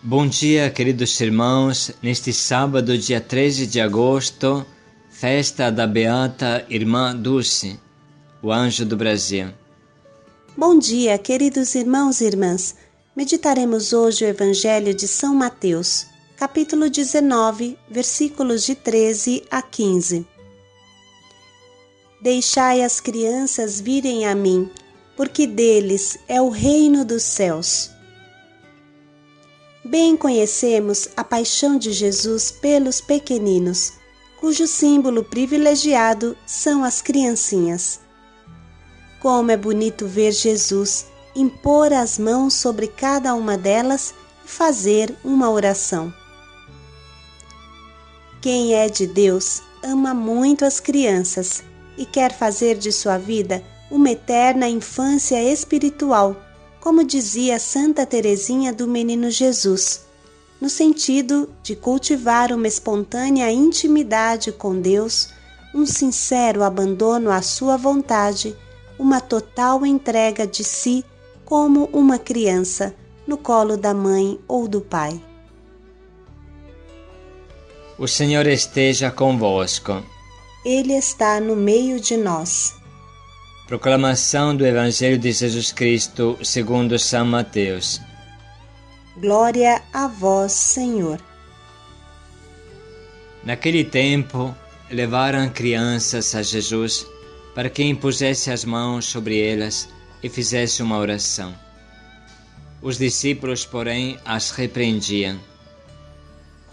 Bom dia, queridos irmãos, neste sábado, dia 13 de agosto, festa da Beata Irmã Dulce, o Anjo do Brasil. Bom dia, queridos irmãos e irmãs. Meditaremos hoje o Evangelho de São Mateus, capítulo 19, versículos de 13 a 15. Deixai as crianças virem a mim, porque deles é o reino dos céus. Bem conhecemos a paixão de Jesus pelos pequeninos, cujo símbolo privilegiado são as criancinhas. Como é bonito ver Jesus impor as mãos sobre cada uma delas e fazer uma oração. Quem é de Deus ama muito as crianças e quer fazer de sua vida uma eterna infância espiritual, como dizia Santa Teresinha do Menino Jesus, no sentido de cultivar uma espontânea intimidade com Deus, um sincero abandono à sua vontade, uma total entrega de si como uma criança no colo da mãe ou do pai. O Senhor esteja convosco. Ele está no meio de nós. Proclamação do Evangelho de Jesus Cristo segundo São Mateus. Glória a vós, Senhor. Naquele tempo, levaram crianças a Jesus para que impusesse as mãos sobre elas e fizesse uma oração. Os discípulos, porém, as repreendiam.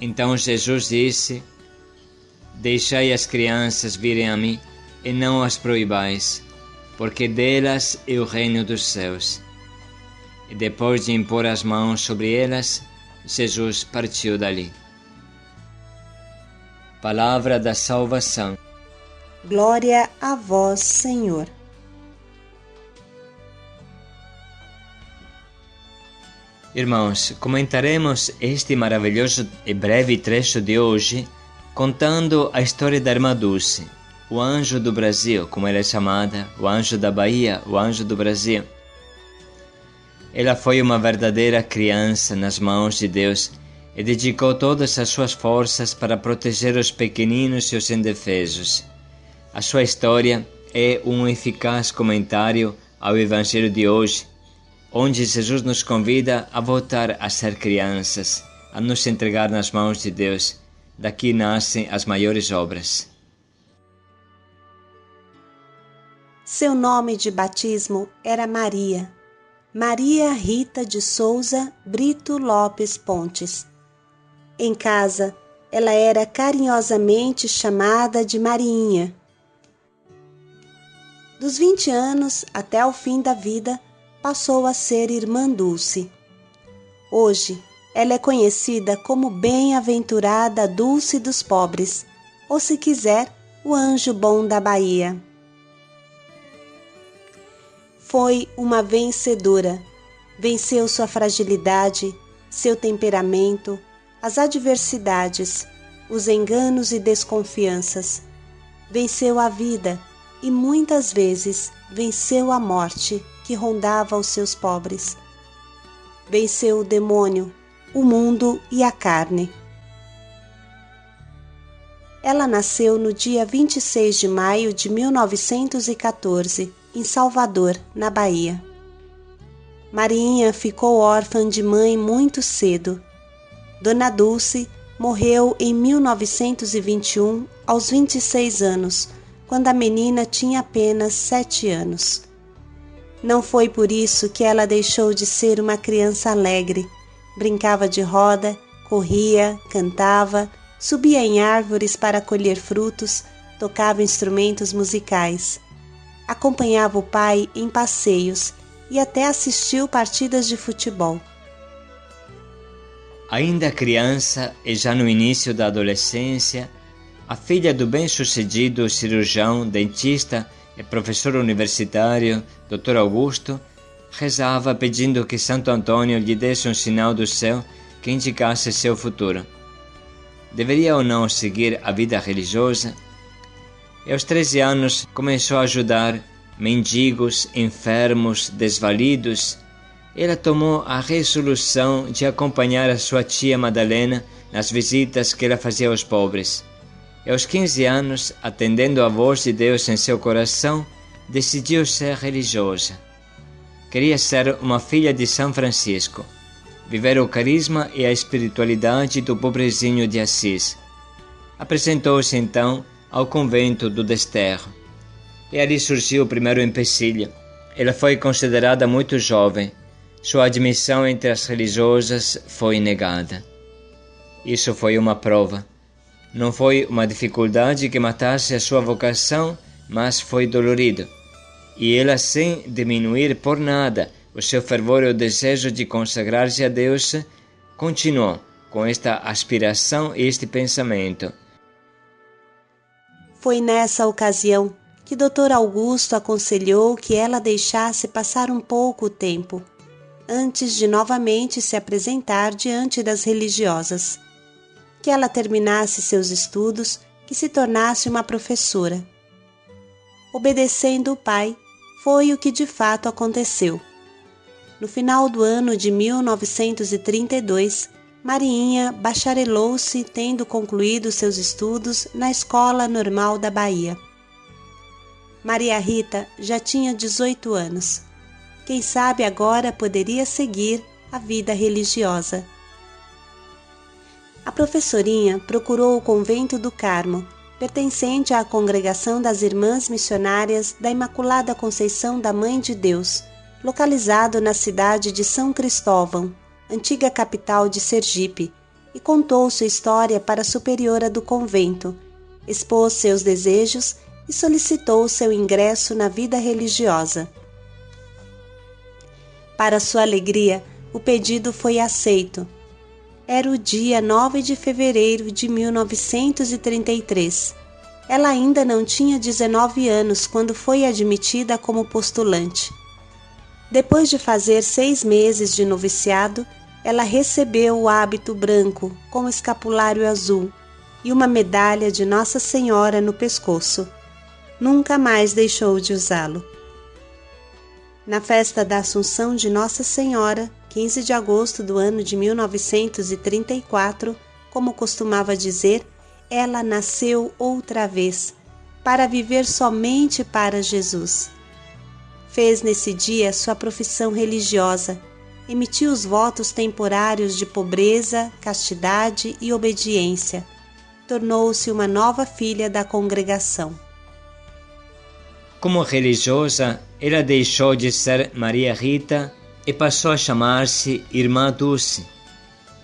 Então Jesus disse: Deixai as crianças virem a mim e não as proibais, porque delas é o reino dos céus. E depois de impor as mãos sobre elas, Jesus partiu dali. Palavra da salvação. Glória a vós, Senhor. Irmãos, comentaremos este maravilhoso e breve trecho de hoje contando a história da Irmã Dulce, o Anjo do Brasil, como ela é chamada, o Anjo da Bahia, o Anjo do Brasil. Ela foi uma verdadeira criança nas mãos de Deus e dedicou todas as suas forças para proteger os pequeninos e os indefesos. A sua história é um eficaz comentário ao Evangelho de hoje, onde Jesus nos convida a voltar a ser crianças, a nos entregar nas mãos de Deus. Daqui nascem as maiores obras. Seu nome de batismo era Maria Rita de Souza Brito Lopes Pontes. Em casa, ela era carinhosamente chamada de Mariinha. Dos 20 anos até o fim da vida, passou a ser Irmã Dulce. Hoje, ela é conhecida como Bem-aventurada Dulce dos Pobres, ou se quiser, o Anjo Bom da Bahia. Foi uma vencedora, venceu sua fragilidade, seu temperamento, as adversidades, os enganos e desconfianças. Venceu a vida e muitas vezes venceu a morte que rondava os seus pobres. Venceu o demônio, o mundo e a carne. Ela nasceu no dia 26 de maio de 1914, em Salvador, na Bahia. Mariinha ficou órfã de mãe muito cedo. Dona Dulce morreu em 1921, aos 26 anos, quando a menina tinha apenas 7 anos. Não foi por isso que ela deixou de ser uma criança alegre. Brincava de roda, corria, cantava, subia em árvores para colher frutos, tocava instrumentos musicais. Acompanhava o pai em passeios e até assistiu partidas de futebol. Ainda criança e já no início da adolescência, a filha do bem-sucedido cirurgião, dentista e professor universitário, Dr. Augusto, rezava pedindo que Santo Antônio lhe desse um sinal do céu que indicasse seu futuro. Deveria ou não seguir a vida religiosa? E aos 13 anos começou a ajudar mendigos, enfermos, desvalidos, ela tomou a resolução de acompanhar a sua tia Madalena nas visitas que ela fazia aos pobres. E aos 15 anos, atendendo à voz de Deus em seu coração, decidiu ser religiosa. Queria ser uma filha de São Francisco, viver o carisma e a espiritualidade do pobrezinho de Assis. Apresentou-se então ao convento do Desterro. E ali surgiu o primeiro empecilho. Ela foi considerada muito jovem. Sua admissão entre as religiosas foi negada. Isso foi uma prova. Não foi uma dificuldade que matasse a sua vocação, mas foi dolorido. E ela, sem diminuir por nada o seu fervor e o desejo de consagrar-se a Deus, continuou com esta aspiração e este pensamento. Foi nessa ocasião que Dr. Augusto aconselhou que ela deixasse passar um pouco o tempo, antes de novamente se apresentar diante das religiosas. Que ela terminasse seus estudos, que se tornasse uma professora. Obedecendo o pai, foi o que de fato aconteceu. No final do ano de 1932, Mariinha bacharelou-se tendo concluído seus estudos na Escola Normal da Bahia. Maria Rita já tinha 18 anos. Quem sabe agora poderia seguir a vida religiosa. A professorinha procurou o convento do Carmo, pertencente à congregação das Irmãs Missionárias da Imaculada Conceição da Mãe de Deus, localizado na cidade de São Cristóvão, antiga capital de Sergipe, e contou sua história para a superiora do convento, expôs seus desejos e solicitou seu ingresso na vida religiosa. Para sua alegria, o pedido foi aceito. Era o dia 9 de fevereiro de 1933. Ela ainda não tinha 19 anos quando foi admitida como postulante. Depois de fazer 6 meses de noviciado, ela recebeu o hábito branco com escapulário azul e uma medalha de Nossa Senhora no pescoço. Nunca mais deixou de usá-lo. Na festa da Assunção de Nossa Senhora, 15 de agosto do ano de 1934, como costumava dizer, ela nasceu outra vez, para viver somente para Jesus. Fez nesse dia sua profissão religiosa, emitiu os votos temporários de pobreza, castidade e obediência. Tornou-se uma nova filha da congregação. Como religiosa, ela deixou de ser Maria Rita e passou a chamar-se Irmã Dulce.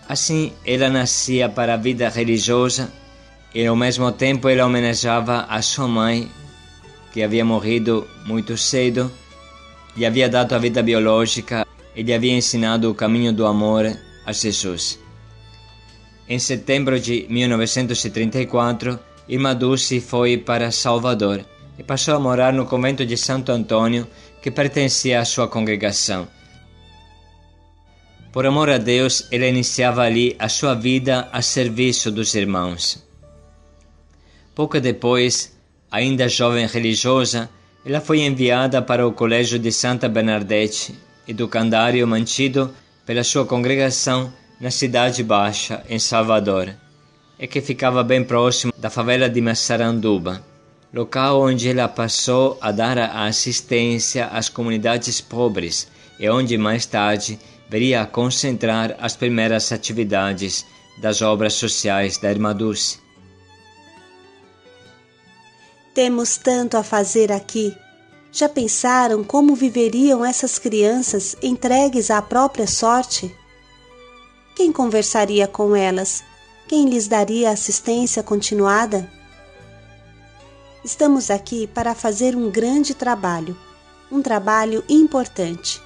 Assim, ela nascia para a vida religiosa e, ao mesmo tempo, ela homenageava a sua mãe, que havia morrido muito cedo, lhe havia dado a vida biológica e lhe havia ensinado o caminho do amor a Jesus. Em setembro de 1934, Irmã Dulce foi para Salvador e passou a morar no convento de Santo Antônio, que pertencia à sua congregação. Por amor a Deus, ela iniciava ali a sua vida a serviço dos irmãos. Pouco depois, ainda jovem religiosa, ela foi enviada para o colégio de Santa Bernadette, educandário mantido pela sua congregação na Cidade Baixa, em Salvador, e que ficava bem próximo da favela de Massaranduba, local onde ela passou a dar a assistência às comunidades pobres e onde mais tarde viria a concentrar as primeiras atividades das obras sociais da Irmã Dulce. Temos tanto a fazer aqui. Já pensaram como viveriam essas crianças entregues à própria sorte? Quem conversaria com elas? Quem lhes daria assistência continuada? Estamos aqui para fazer um grande trabalho, um trabalho importante.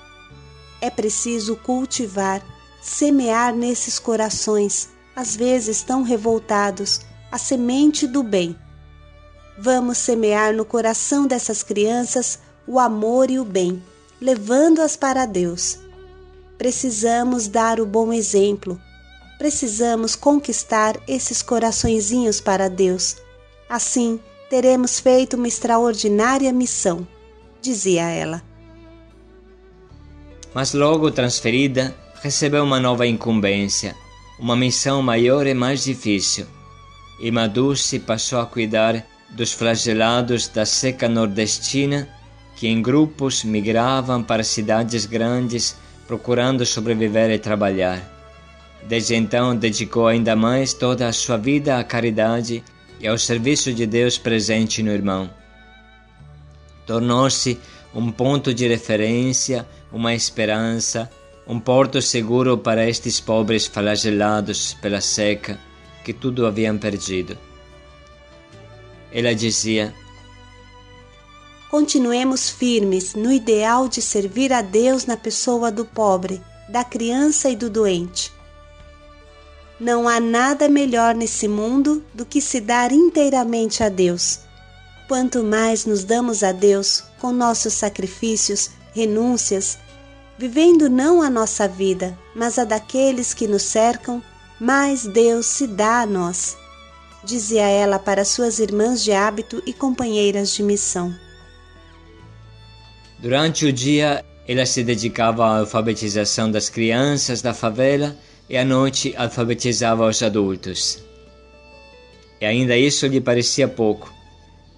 É preciso cultivar, semear nesses corações, às vezes tão revoltados, a semente do bem. Vamos semear no coração dessas crianças o amor e o bem, levando-as para Deus. Precisamos dar o bom exemplo. Precisamos conquistar esses coraçõezinhos para Deus. Assim, teremos feito uma extraordinária missão, dizia ela. mas logo transferida, recebeu uma nova incumbência, uma missão maior e mais difícil. Irmã Dulce passou a cuidar dos flagelados da seca nordestina, que em grupos migravam para cidades grandes procurando sobreviver e trabalhar. Desde então dedicou ainda mais toda a sua vida à caridade e ao serviço de Deus presente no irmão. Tornou-se um ponto de referência, uma esperança, um porto seguro para estes pobres flagelados pela seca que tudo haviam perdido. Ela dizia: continuemos firmes no ideal de servir a Deus na pessoa do pobre, da criança e do doente. Não há nada melhor nesse mundo do que se dar inteiramente a Deus. Quanto mais nos damos a Deus com nossos sacrifícios, renúncias, vivendo não a nossa vida, mas a daqueles que nos cercam, mais Deus se dá a nós, dizia ela para suas irmãs de hábito e companheiras de missão. Durante o dia, ela se dedicava à alfabetização das crianças da favela e à noite alfabetizava os adultos. E ainda isso lhe parecia pouco.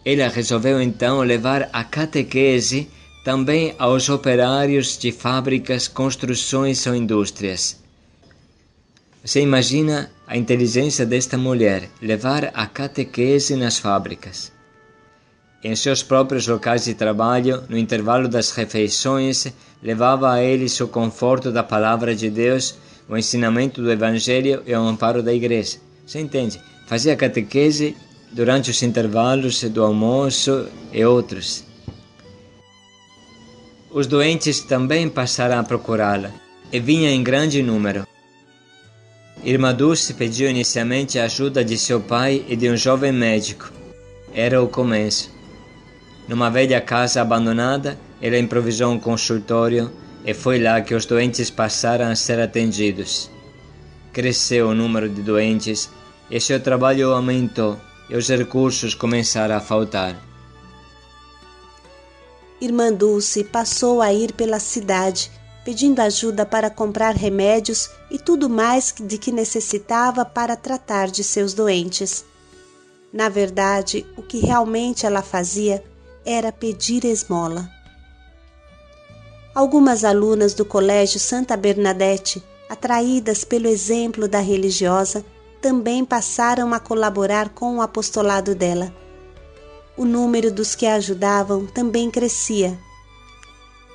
Ela resolveu então levar a catequese também aos operários de fábricas, construções ou indústrias. Você imagina a inteligência desta mulher, levar a catequese nas fábricas. Em seus próprios locais de trabalho, no intervalo das refeições, levava a eles o conforto da palavra de Deus, o ensinamento do Evangelho e o amparo da igreja. Você entende? Fazia catequese durante os intervalos do almoço e outros. Os doentes também passaram a procurá-la, e vinha em grande número. Irmã Dulce pediu inicialmente a ajuda de seu pai e de um jovem médico. Era o começo. Numa velha casa abandonada, ela improvisou um consultório e foi lá que os doentes passaram a ser atendidos. Cresceu o número de doentes e seu trabalho aumentou e os recursos começaram a faltar. Irmã Dulce passou a ir pela cidade, pedindo ajuda para comprar remédios e tudo mais de que necessitava para tratar de seus doentes. Na verdade, o que realmente ela fazia era pedir esmola. Algumas alunas do Colégio Santa Bernadette, atraídas pelo exemplo da religiosa, também passaram a colaborar com o apostolado dela. O número dos que a ajudavam também crescia.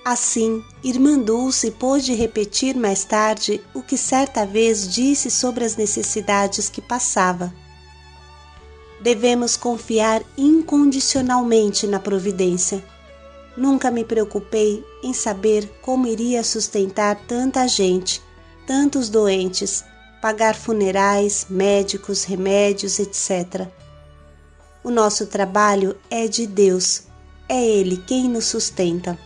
Assim, Irmã Dulce pôde repetir mais tarde o que certa vez disse sobre as necessidades que passava. Devemos confiar incondicionalmente na providência. Nunca me preocupei em saber como iria sustentar tanta gente, tantos doentes, pagar funerais, médicos, remédios, etc. O nosso trabalho é de Deus, é Ele quem nos sustenta.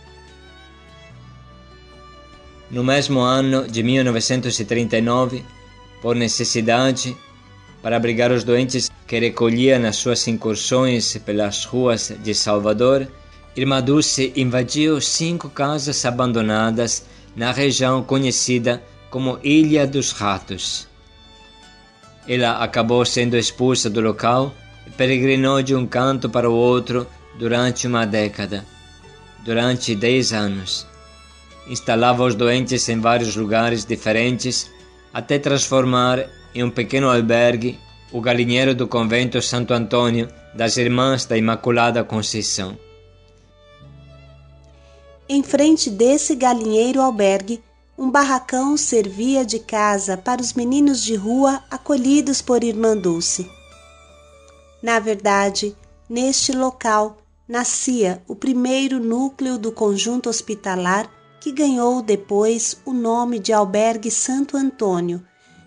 No mesmo ano de 1939, por necessidade, para abrigar os doentes que recolhia nas suas incursões pelas ruas de Salvador, Irmã Dulce invadiu 5 casas abandonadas na região conhecida como Ilha dos Ratos. Ela acabou sendo expulsa do local e peregrinou de um canto para o outro durante uma década, durante 10 anos. Instalava os doentes em vários lugares diferentes até transformar em um pequeno albergue o galinheiro do convento Santo Antônio das Irmãs da Imaculada Conceição. Em frente desse galinheiro albergue, um barracão servia de casa para os meninos de rua acolhidos por Irmã Dulce. Na verdade, neste local nascia o primeiro núcleo do conjunto hospitalar que ganhou depois o nome de Albergue Santo Antônio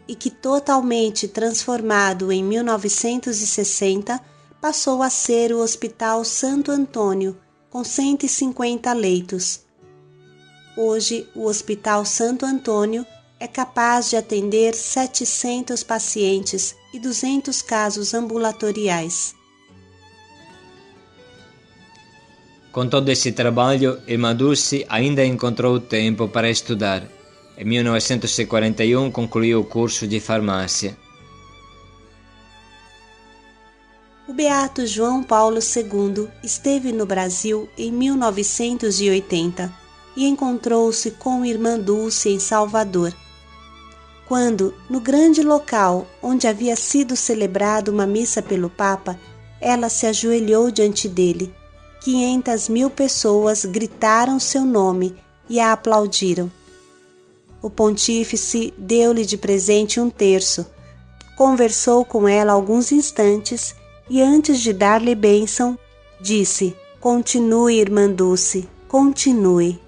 e que, totalmente transformado em 1960, passou a ser o Hospital Santo Antônio, com 150 leitos. Hoje, o Hospital Santo Antônio é capaz de atender 700 pacientes e 200 casos ambulatoriais. Com todo esse trabalho, Irmã Dulce ainda encontrou tempo para estudar. Em 1941 concluiu o curso de farmácia. O beato João Paulo II esteve no Brasil em 1980 e encontrou-se com Irmã Dulce em Salvador. Quando, no grande local onde havia sido celebrada uma missa pelo Papa, ela se ajoelhou diante dele. 500.000 pessoas gritaram seu nome e a aplaudiram. O pontífice deu-lhe de presente um terço, conversou com ela alguns instantes e, antes de dar-lhe bênção, disse: "Continue, Irmã Dulce, continue."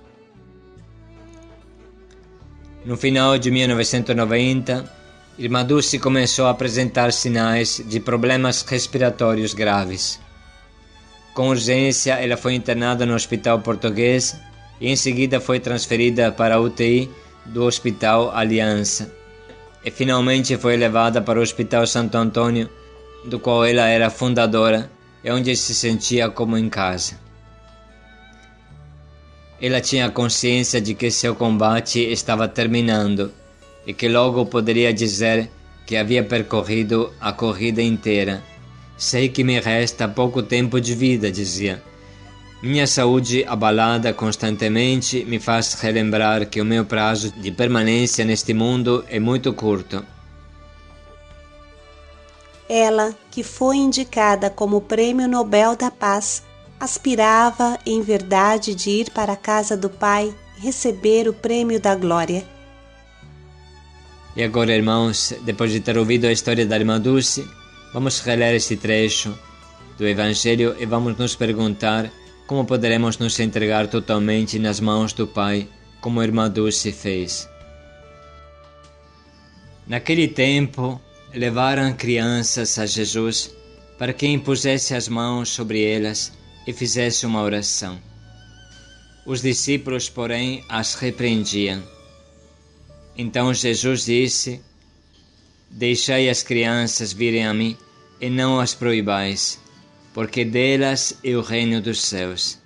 No final de 1990, Irmã Dulce começou a apresentar sinais de problemas respiratórios graves. Com urgência, ela foi internada no Hospital Português e em seguida foi transferida para a UTI do Hospital Aliança. E finalmente foi levada para o Hospital Santo Antônio, do qual ela era fundadora e onde se sentia como em casa. Ela tinha consciência de que seu combate estava terminando e que logo poderia dizer que havia percorrido a corrida inteira. "Sei que me resta pouco tempo de vida", dizia. "Minha saúde abalada constantemente me faz relembrar que o meu prazo de permanência neste mundo é muito curto." Ela, que foi indicada como Prêmio Nobel da Paz, aspirava em verdade de ir para a casa do Pai receber o Prêmio da Glória. E agora, irmãos, depois de ter ouvido a história da Irmã Dulce, vamos reler este trecho do Evangelho e vamos nos perguntar como poderemos nos entregar totalmente nas mãos do Pai, como a Irmã Dulce fez. Naquele tempo, levaram crianças a Jesus para que impusesse as mãos sobre elas e fizesse uma oração. Os discípulos, porém, as repreendiam. Então Jesus disse: "Deixai as crianças virem a mim e não as proibais, porque delas é o reino dos céus."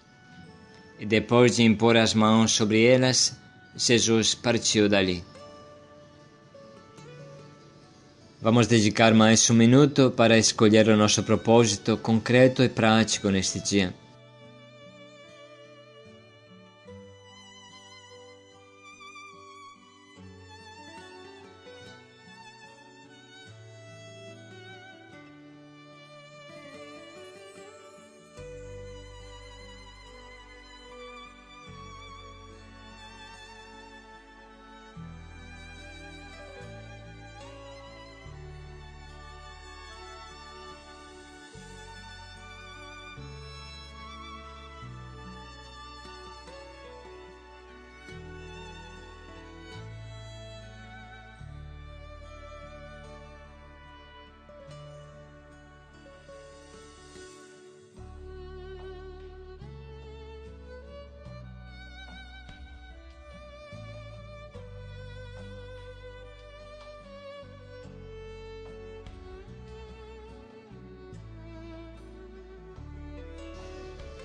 E depois de impor as mãos sobre elas, Jesus partiu dali. Vamos dedicar mais um minuto para escolher o nosso propósito concreto e prático neste dia.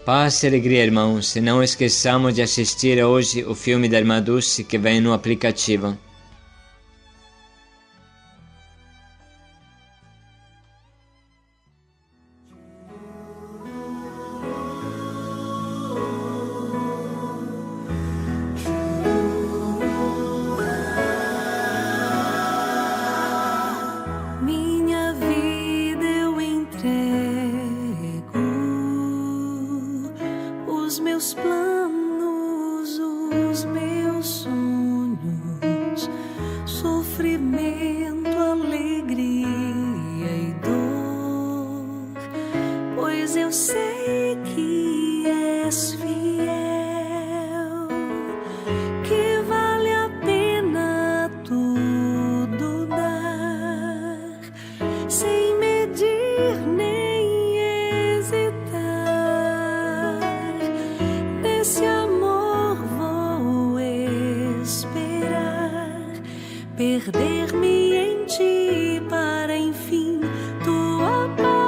Paz e alegria, irmãos, e não esqueçamos de assistir hoje o filme da Irmã Dulce que vem no aplicativo. Minha vida eu entrego, os meus planos, os meus sonhos, sofrimento, alegria e dor, pois eu sei que és fiel, que vale a pena tudo dar, sem medir nem hesitar. Nesse amor vou esperar, perder-me em ti para enfim tua paz